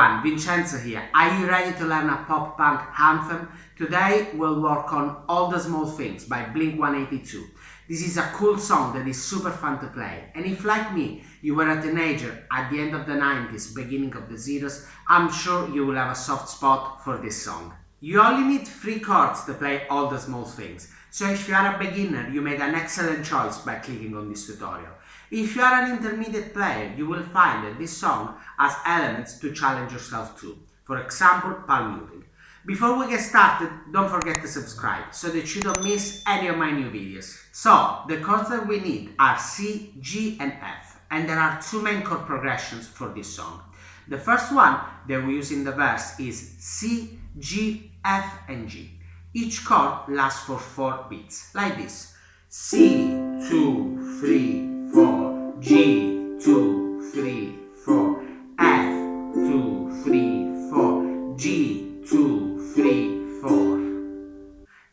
everyone, Vincenzo here. Are you ready to learn a pop punk anthem? Today we'll work on All the Small Things by Blink-182. This is a cool song that is super fun to play, and if like me, you were a teenager at the end of the 90s, beginning of the zeros, I'm sure you will have a soft spot for this song. You only need 3 chords to play All the Small Things, so if you are a beginner, you made an excellent choice by clicking on this tutorial. If you are an intermediate player, you will find that this song has elements to challenge yourself to. For example, palm muting. Before we get started, don't forget to subscribe so that you don't miss any of my new videos. So, the chords that we need are C, G and F, and there are 2 main chord progressions for this song. The first one that we use in the verse is C, G, F and G. Each chord lasts for 4 beats, like this. C, 2, 3, 4, G, 2, 3, 4, F, 2, 3, 4, G, 2, 3, 4.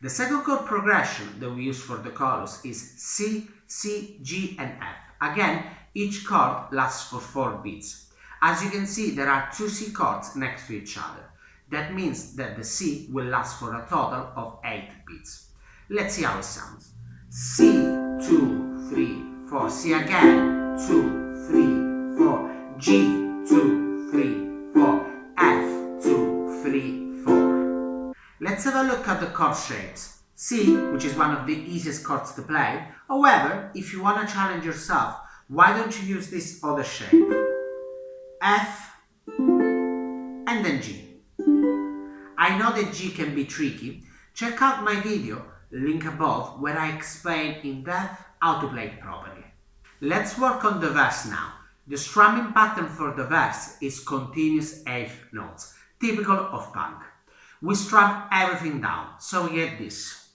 The second chord progression that we use for the chorus is C, C, G and F. Again, each chord lasts for 4 beats. As you can see, there are 2 C chords next to each other. That means that the C will last for a total of 8 beats. Let's see how it sounds. C, 2, 3, 4. C again. 2, 3, 4. G, 2, 3, 4. F, 2, 3, 4. Let's have a look at the chord shapes. C, which is one of the easiest chords to play. However, if you want to challenge yourself, why don't you use this other shape? F, and then G. I know that G can be tricky. Check out my video, link above, where I explain in depth how to play it properly. Let's work on the verse now. The strumming pattern for the verse is continuous eighth notes, typical of punk. We strum everything down, so we get this.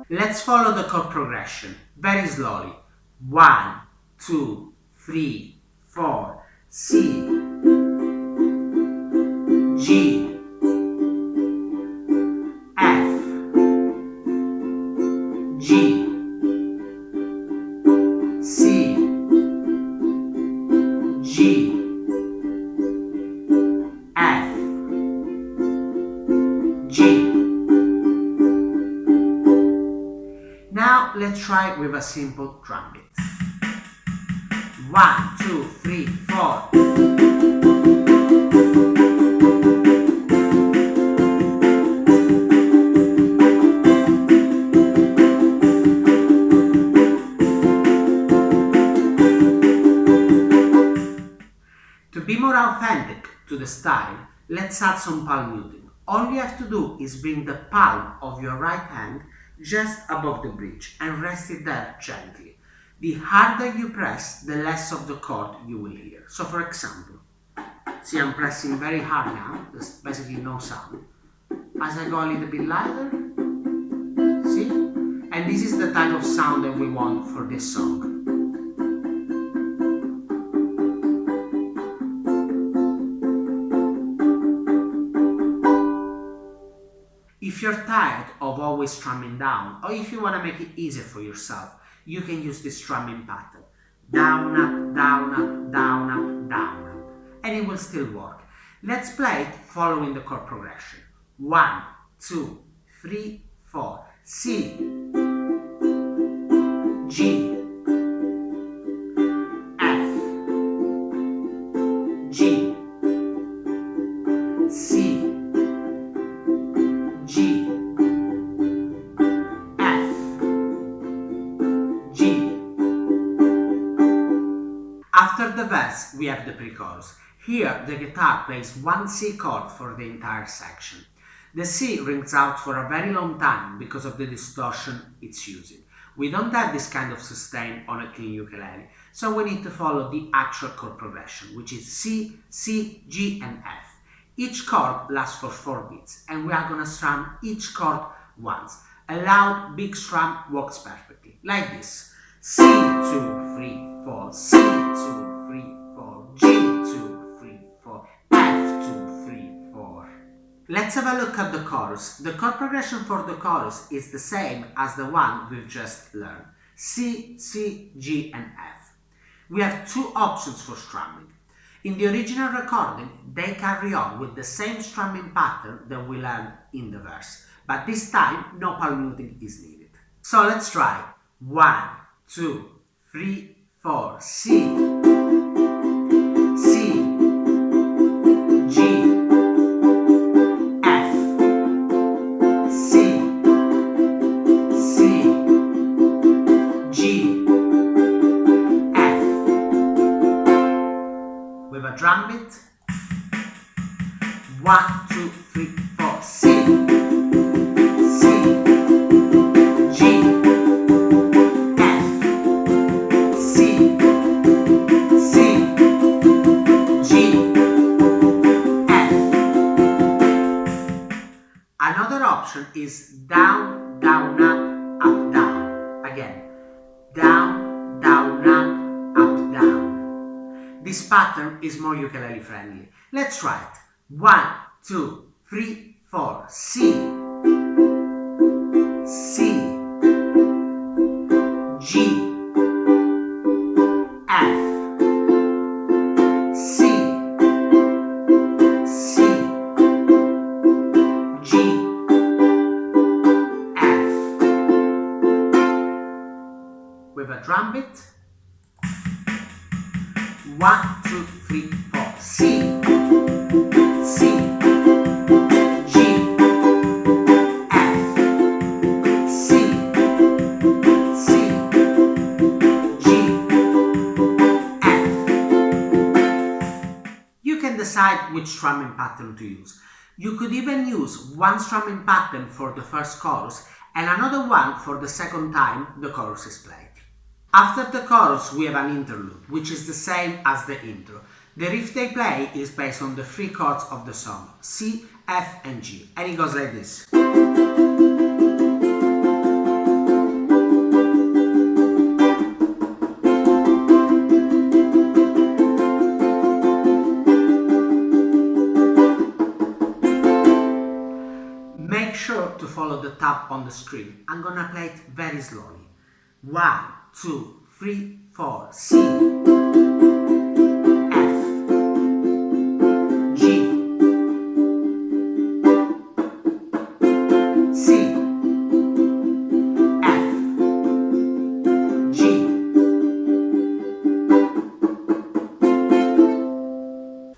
Let's follow the chord progression, very slowly. 1, 2, 3, 4, C, G, F, G, C, G, F, G. Now let's try with a simple drum beat. 1, 2, 3, 4. To be more authentic to the style, let's add some palm muting. All you have to do is bring the palm of your right hand just above the bridge and rest it there gently. The harder you press, the less of the chord you will hear. So for example, see, I'm pressing very hard now, there's basically no sound. As I go a little bit lighter, see? And this is the type of sound that we want for this song. If you're tired of always strumming down, or if you want to make it easier for yourself, you can use this strumming pattern. Down, up, down, up, down, up, down, up. And it will still work. Let's play it following the chord progression. 1, 2, 3, 4. C, G, F, G, C, G, F, G. After the verse, we have the pre-chorus. Here, the guitar plays 1 C chord for the entire section. The C rings out for a very long time because of the distortion it's using. We don't have this kind of sustain on a clean ukulele, so we need to follow the actual chord progression, which is C, C, G and F. Each chord lasts for 4 beats, and we are gonna strum each chord once. A loud, big strum works perfectly, like this. C, 2, 3, 4, C, 2, 3, 4, G, 2, 3, 4, F, 2, 3, 4. Let's have a look at the chorus. The chord progression for the chorus is the same as the one we've just learned. C, C, G and F. We have 2 options for strumming. In the original recording, they carry on with the same strumming pattern that we learned in the verse, but this time no palm muting is needed. So let's try. 1, 2, 3, 4, C, C, G, F, C, C, G, F. With a drum beat. 1, 2, 3, 4, C, C, G, F, C, C, G, F. Another option is down, down, up, down. Again, down, down, up, down. This pattern is more ukulele friendly. Let's try it. 1, 2, 3, 4, C, C, G, F, C, C, G, F. With a drum beat. 1, 2, 3, 4, C, C, G, F, C, C, G, F. You can decide which strumming pattern to use. You could even use one strumming pattern for the first chorus and another one for the second time the chorus is played. After the chorus we have an interlude, which is the same as the intro. The riff they play is based on the 3 chords of the song, C, F and G, and it goes like this. Make sure to follow the tab on the screen. I'm gonna play it very slowly. 1, 2, 3, 4, C,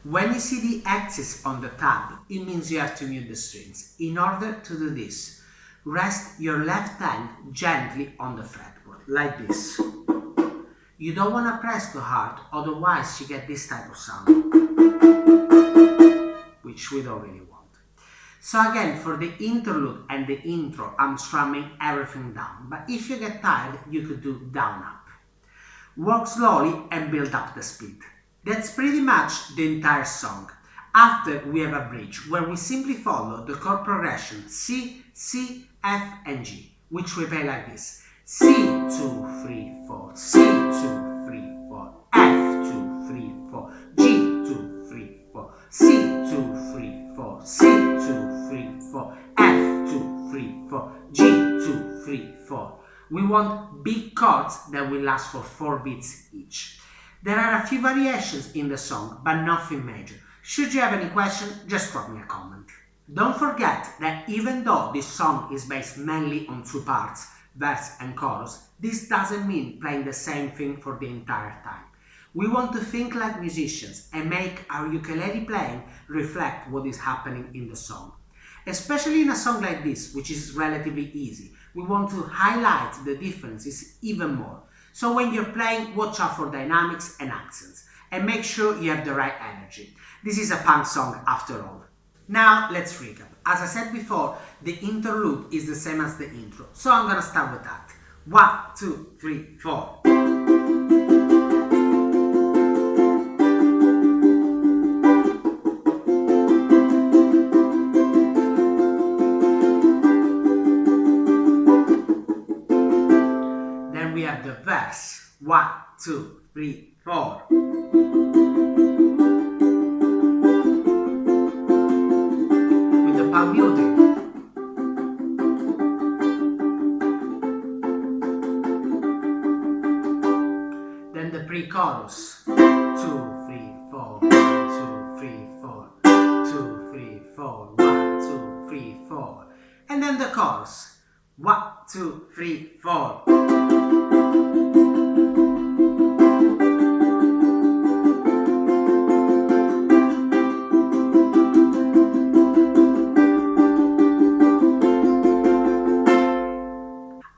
When you see the X's on the tab, it means you have to mute the strings. In order to do this, rest your left hand gently on the fretboard, like this. You don't want to press too hard, otherwise you get this type of sound, which we don't really want. So again, for the interlude and the intro, I'm strumming everything down, but if you get tired, you could do down up. Work slowly and build up the speed. That's pretty much the entire song. After we have a bridge where we simply follow the chord progression C, C, F and G, which we play like this. C, 2, 3, 4, C, 2, 3, 4, F, 2, 3, 4, G, 2, 3, 4, C, 2, 3, 4, C, 2, 3, 4, F, 2, 3, 4, G, 2, 3, 4. We want big chords that will last for 4 beats each. There are a few variations in the song, but nothing major. Should you have any question, just drop me a comment. Don't forget that even though this song is based mainly on 2 parts, verse and chorus, this doesn't mean playing the same thing for the entire time. We want to think like musicians and make our ukulele playing reflect what is happening in the song. Especially in a song like this, which is relatively easy, we want to highlight the differences even more. So when you're playing, watch out for dynamics and accents, and make sure you have the right energy. This is a punk song after all. Now let's recap. As I said before, the interlude is the same as the intro, so I'm gonna start with that. 1, 2, 3, 4. Then we have the verse. 1, 2, 3, 4. With the palm muting. Then the pre-chorus. 2, 3, 4. chorus. 1, 2, 3, 4.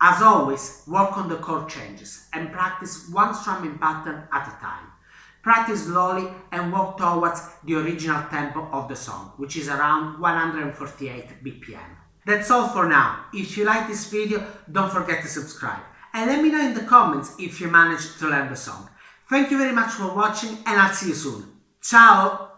As always, work on the chord changes and practice one strumming pattern at a time. Practice slowly and work towards the original tempo of the song, which is around 148 BPM. That's all for now. If you like this video, don't forget to subscribe. And let me know in the comments if you managed to learn the song. Thank you very much for watching and I'll see you soon. Ciao!